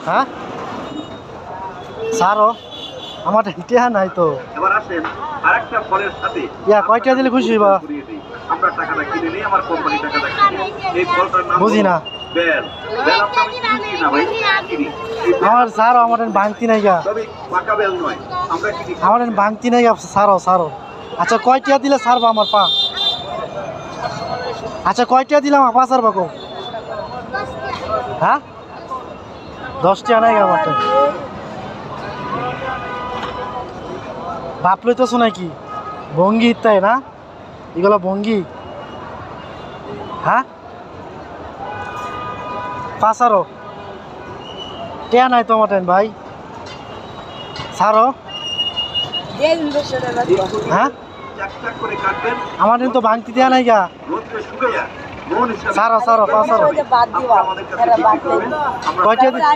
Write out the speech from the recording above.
হ্যাঁ সারো আমার টিয়া নাই তো। এবার আসেন আরেকটা ফলের সাথে ইয়া কয়টা দিলে খুশি হইবা? আমরা টাকাটা কিনে নিই, আমার কোম্পানি টাকাটা কিনে। এই ফলটার নাম বুঝি না। বেল। বেল আপনারা কিনি না ভাই, কিনি। আমার সারো আমার ভাঙতি নাই গা, তবে পাকা বেল নয়, আমরা কিনি। আমার ভাঙতি নাই গা, সারো সারো। আচ্ছা কয়টা দিলে সারবা আমার পা? আচ্ছা কয়টা দিলাম পা সারবা কো? হ্যাঁ 10টা নাই গা আমার। বাপলে তো শোনাই কি ভঙ্গি তাই না, এগুলো ভঙ্গি। হ্যাঁ পাঁচারো টেয়া নাই তোমার ভাই সারো। হ্যাঁ চাক করে কাটবেন, আমার তো ভাঙতি দেয়া নাই গা, রোদে শুকাইয়া মন হিসাবে সারো সারো পাঁচারো। আমাদের কাছে বিক্রি করবেন। আমরা কয়টা